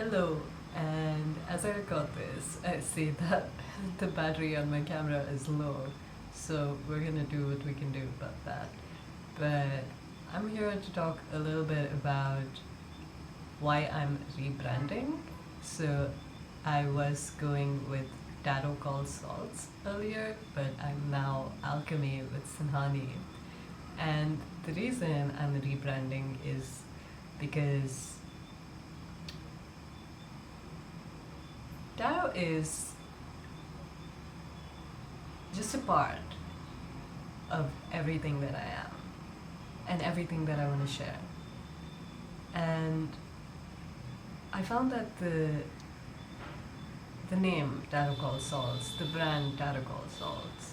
Hello, and as I record this, I see that the battery on my camera is low, so we're gonna do what we can do about that. But I'm here to talk a little bit about why I'm rebranding. So I was going with Tarot Called Salts earlier, but I'm now Alchemy with Sinhani. And the reason I'm rebranding is because Tarot is just a part of everything that I am and everything that I want to share. And I found that the name Tarot Called Salts, the brand Tarot Called Salts,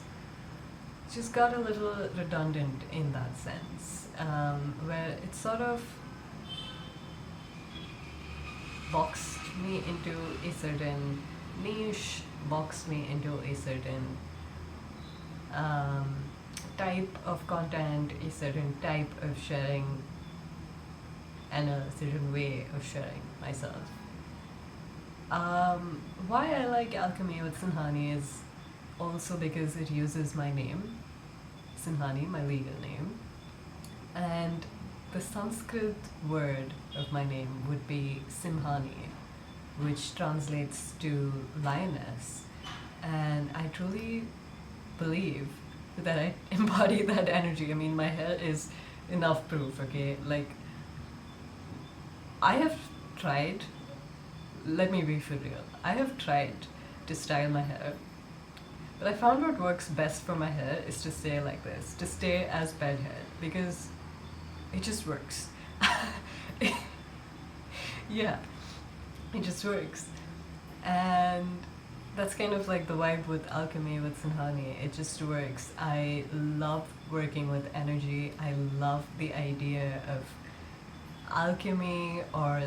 just got a little redundant in that sense, where it sort of boxed me into a certain niche, boxed me into a certain type of content, a certain type of sharing, and a certain way of sharing myself. Why I like Alchemy with Sinhani is also because it uses my name, Sinhani, my legal name, and the Sanskrit word of my name would be Simhani, which translates to lioness. And I truly believe that I embody that energy. I mean, my hair is enough proof, okay? Like, I have tried, let me be for real, I have tried to style my hair, but I found what works best for my hair is to stay like this, to stay as bedhead, because it just works. Yeah, it just works. And that's kind of like the vibe with Alchemy with Sinhani. It just works. I love working with energy. I love the idea of alchemy, or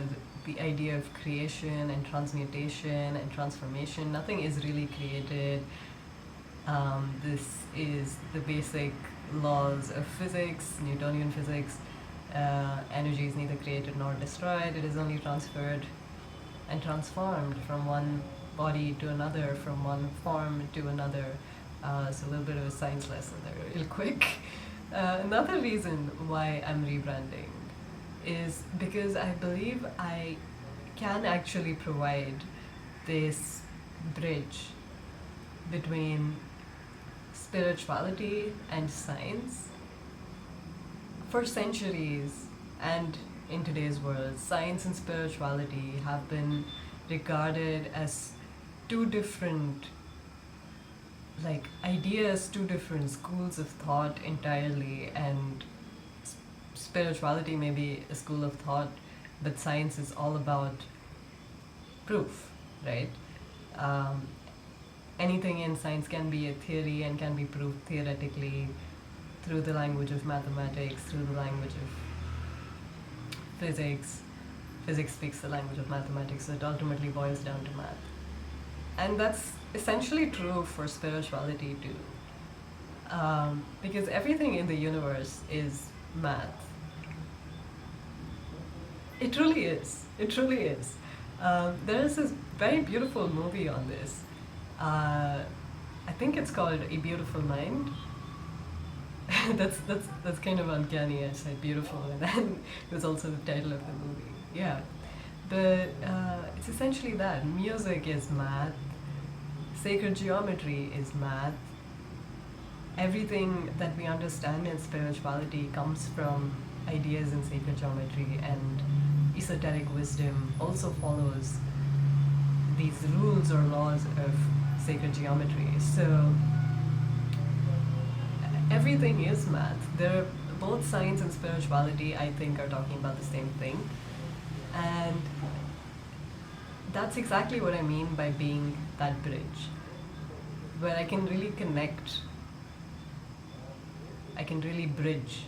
the idea of creation and transmutation and transformation. Nothing is really created. This is the basic laws of physics, Newtonian physics. Energy is neither created nor destroyed. It is only transferred and transformed from one body to another, from one form to another. So a little bit of a science lesson there, real quick. Another reason why I'm rebranding is because I believe I can actually provide this bridge between spirituality and science. For centuries, and in today's world, science and spirituality have been regarded as two different ideas, two different schools of thought entirely. And spirituality may be a school of thought, but science is all about proof, right? Anything in science can be a theory and can be proved theoretically through the language of mathematics, through the language of physics. Physics speaks the language of mathematics, so it ultimately boils down to math. And that's essentially true for spirituality too. Because everything in the universe is math. It truly is. It truly is. There is this very beautiful movie on this. I think it's called A Beautiful Mind. that's kind of uncanny. I said beautiful, and then it was also the title of the movie. Yeah, but it's essentially that music is math, sacred geometry is math. Everything that we understand in spirituality comes from ideas in sacred geometry, and esoteric wisdom also follows these rules or laws of sacred geometry. So everything is math. Both science and spirituality, I think, are talking about the same thing. And that's exactly what I mean by being that bridge, where I can really connect, I can really bridge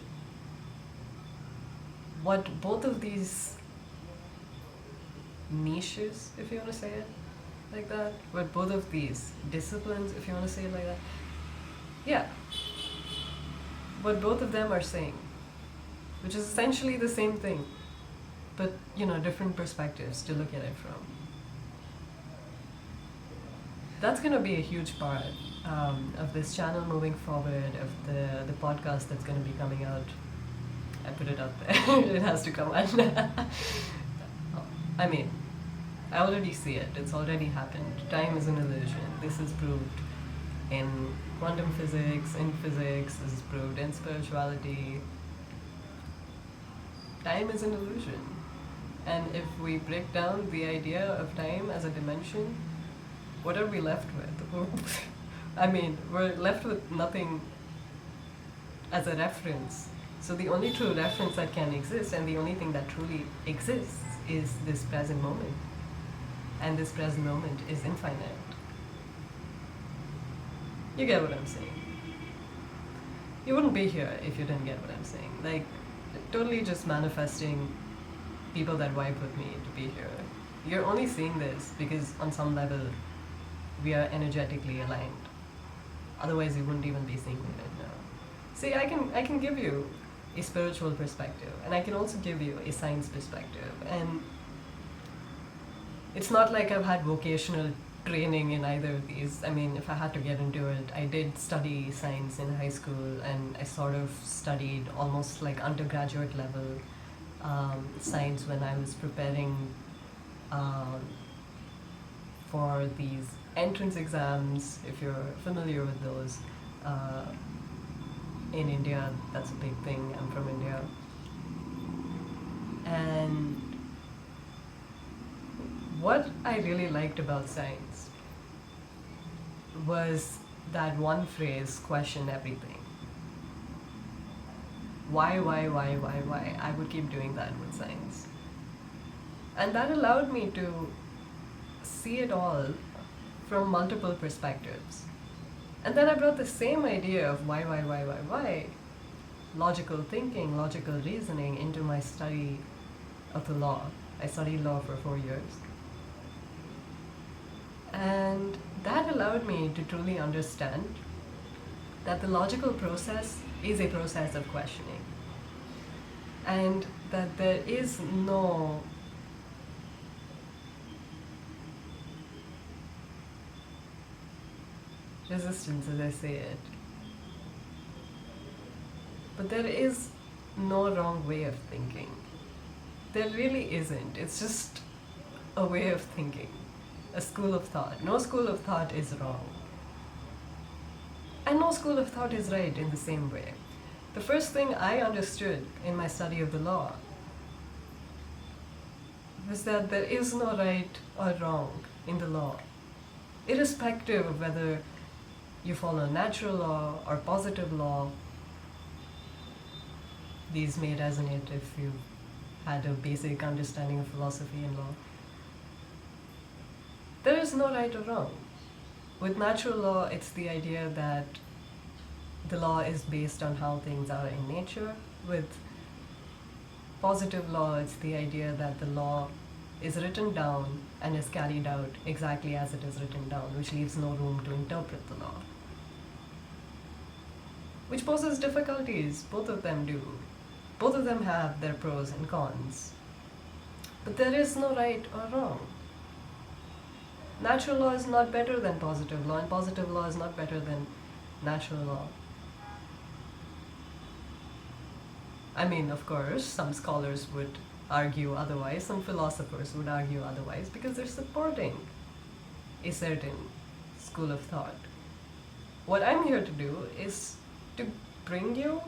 what both of these niches, if you want to say it like that, what both of these disciplines, if you want to say it like that, yeah, what both of them are saying, which is essentially the same thing. but different perspectives to look at it from. That's going to be a huge part of this channel moving forward, of the podcast that's going to be coming out. I put it out there. It has to come out. I mean, I already see it. It's already happened. Time is an illusion. This is proved in quantum physics, in physics. This is proved in spirituality. Time is an illusion. And if we break down the idea of time as a dimension, what are we left with? I mean, we're left with nothing as a reference. So the only true reference that can exist, and the only thing that truly exists, is this present moment. And this present moment is infinite. You get what I'm saying? You wouldn't be here if you didn't get what I'm saying. Like, totally just manifesting people that vibe with me to be here. You're only seeing this because on some level we are energetically aligned. Otherwise you wouldn't even be seeing me right now. See, I can give you a spiritual perspective, and I can also give you a science perspective. And it's not like I've had vocational training in either of these. I mean, if I had to get into it, I did study science in high school, and I sort of studied almost like undergraduate level science when I was preparing for these entrance exams, if you're familiar with those. In India, that's a big thing. I'm from India. And what I really liked about science was that one phrase, question everything. Why? I would keep doing that with science. And that allowed me to see it all from multiple perspectives. And then I brought the same idea of why, logical thinking, logical reasoning into my study of the law. I studied law for 4 years. And that allowed me to truly understand that the logical process is a process of questioning. And that there is no resistance, as I say it. But there is no wrong way of thinking. There really isn't. It's just a way of thinking, a school of thought. No school of thought is wrong. And no school of thought is right in the same way. The first thing I understood in my study of the law was that there is no right or wrong in the law, irrespective of whether you follow natural law or positive law. These may resonate if you've had a basic understanding of philosophy and law. There is no right or wrong. With natural law, it's the idea that the law is based on how things are in nature. With positive law, it's the idea that the law is written down and is carried out exactly as it is written down, which leaves no room to interpret the law. Which poses difficulties, both of them do. Both of them have their pros and cons. But there is no right or wrong. Natural law is not better than positive law, and positive law is not better than natural law. I mean, of course, some scholars would argue otherwise, some philosophers would argue otherwise, because they're supporting a certain school of thought. What I'm here to do is to bring you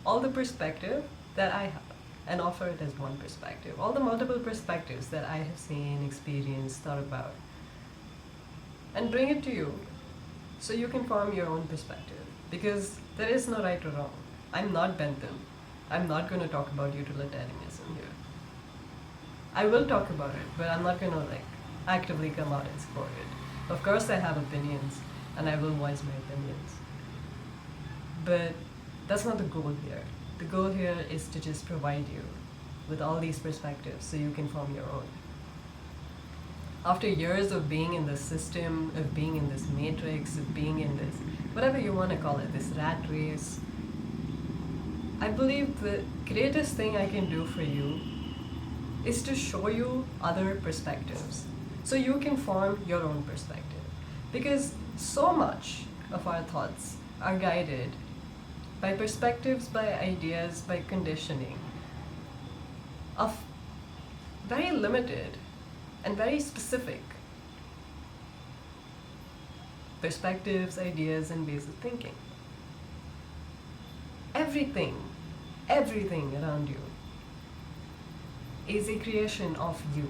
all the perspective that I have and offer it as one perspective. All the multiple perspectives that I have seen, experienced, thought about, and bring it to you so you can form your own perspective. Because there is no right or wrong. I'm not Bentham. I'm not going to talk about utilitarianism here. I will talk about it, but I'm not going to actively come out and support it. Of course I have opinions, and I will voice my opinions. But that's not the goal here. The goal here is to just provide you with all these perspectives so you can form your own. After years of being in this system, of being in this matrix, of being in this, whatever you want to call it, this rat race, I believe the greatest thing I can do for you is to show you other perspectives so you can form your own perspective. Because so much of our thoughts are guided by perspectives, by ideas, by conditioning of very limited and very specific perspectives, ideas, and ways of thinking. Everything around you is a creation of you.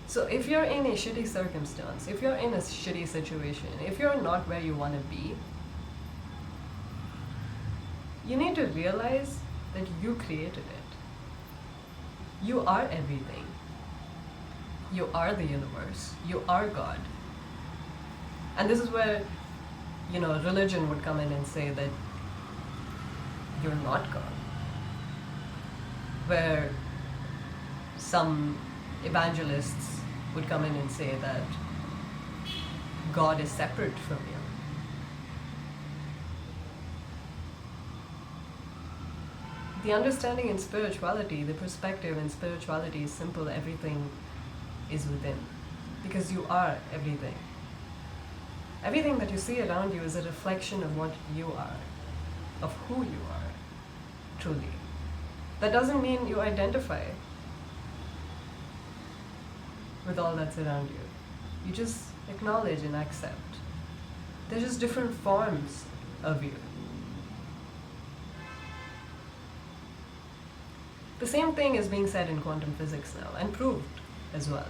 So if you're in a shitty circumstance, if you're in a shitty situation, if you're not where you want to be, you need to realize that you created it. You are everything. You are the universe. You are God. And this is where, religion would come in and say that you're not God. Where some evangelists would come in and say that God is separate from you. The understanding in spirituality, the perspective in spirituality is simple. Everything is within. Because you are everything. Everything that you see around you is a reflection of what you are, of who you are, truly. That doesn't mean you identify with all that's around you. You just acknowledge and accept. They're just different forms of you. The same thing is being said in quantum physics now, and proved as well.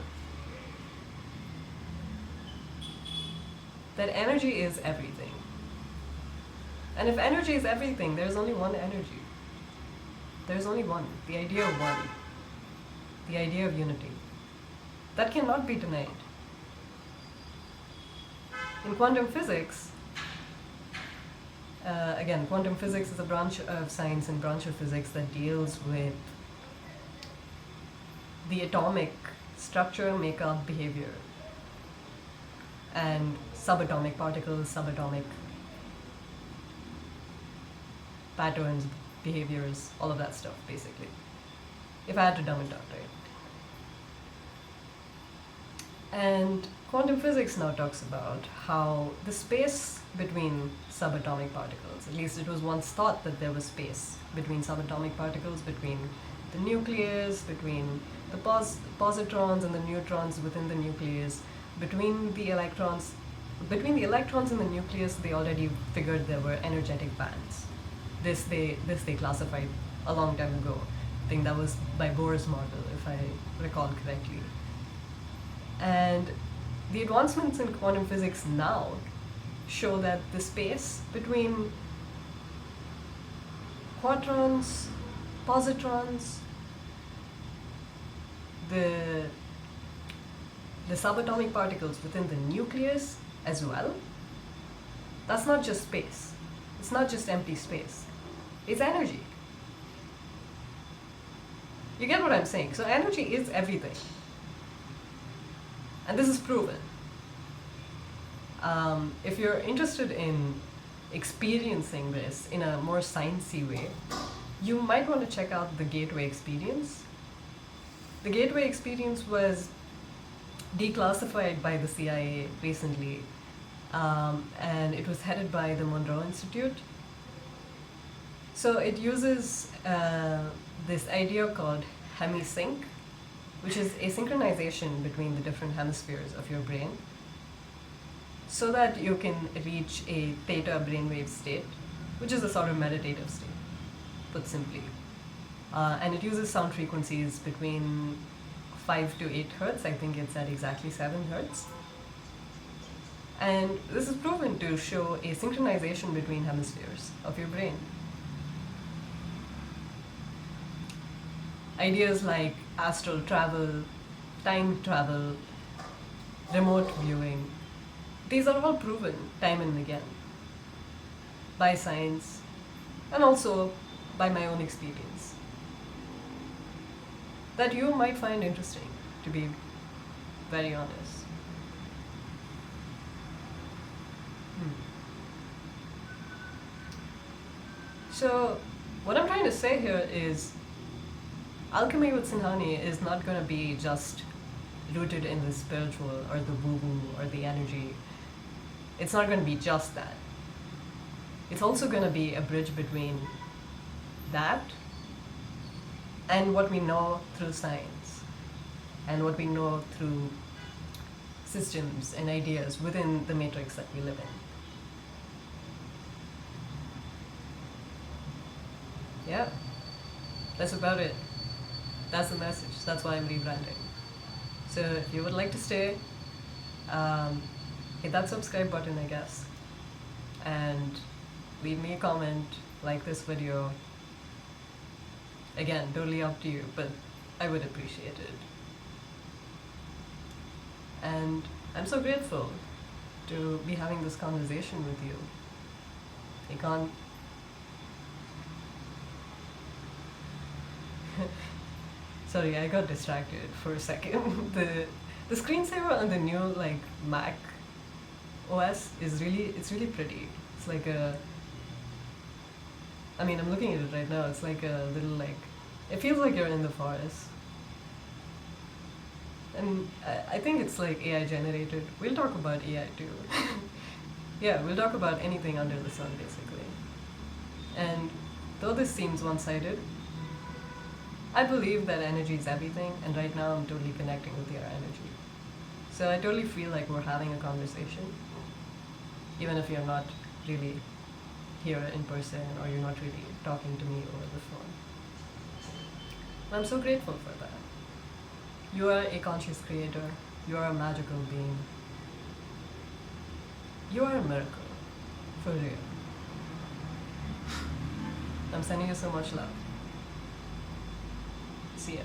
That energy is everything. And if energy is everything, there's only one energy. There's only one. The idea of one. The idea of unity. That cannot be denied. In quantum physics, again, quantum physics is a branch of science and branch of physics that deals with the atomic structure, makeup, behavior, and subatomic particles, subatomic patterns, behaviors, all of that stuff, basically. If I had to dumb it down, right? And quantum physics now talks about how the space between subatomic particles, at least it was once thought that there was space between subatomic particles, between the nucleus, between the positrons and the neutrons within the nucleus, between the electrons in the nucleus. They already figured there were energetic bands. This they classified a long time ago. I think that was by Bohr's model, if I recall correctly. And the advancements in quantum physics now show that the space between quaterns, positrons, the subatomic particles within the nucleus as well, that's not just space. It's not just empty space. It's energy. You get what I'm saying? So energy is everything. And this is proven. If you're interested in experiencing this in a more sciencey way, you might want to check out the Gateway experience. The Gateway experience was declassified by the CIA recently, and it was headed by the Monroe Institute. So it uses this idea called hemisync, which is a synchronization between the different hemispheres of your brain, so that you can reach a theta brainwave state, which is a sort of meditative state, put simply. And it uses sound frequencies between 5 to 8 hertz. I think it's at exactly 7 hertz. And this is proven to show a synchronization between hemispheres of your brain. Ideas like astral travel, time travel, remote viewing, these are all proven time and again by science and also by my own experience, that you might find interesting, to be very honest. So what I'm trying to say here is, alchemy with Sinhani is not going to be just rooted in the spiritual or the woo-woo or the energy. It's not going to be just that. It's also going to be a bridge between that and what we know through science and what we know through systems and ideas within the matrix that we live in. Yeah, that's about it. That's the message. That's why I'm rebranding. So if you would like to stay, hit that subscribe button, I guess, and leave me a comment, like this video. Again, totally up to you, but I would appreciate it. And I'm so grateful to be having this conversation with you. I can't... Sorry, I got distracted for a second. The screensaver on the new like Mac OS is really pretty. It's like a... I mean, I'm looking at it right now. It's like a little like... It feels like you're in the forest. And I think it's like AI generated. We'll talk about AI too. Yeah, we'll talk about anything under the sun basically. And though this seems one-sided, I believe that energy is everything, and right now I'm totally connecting with your energy. So I totally feel like we're having a conversation, even if you're not really here in person or you're not really talking to me over the phone. I'm so grateful for that. You are a conscious creator. You are a magical being. You are a miracle. For real. I'm sending you so much love. See ya.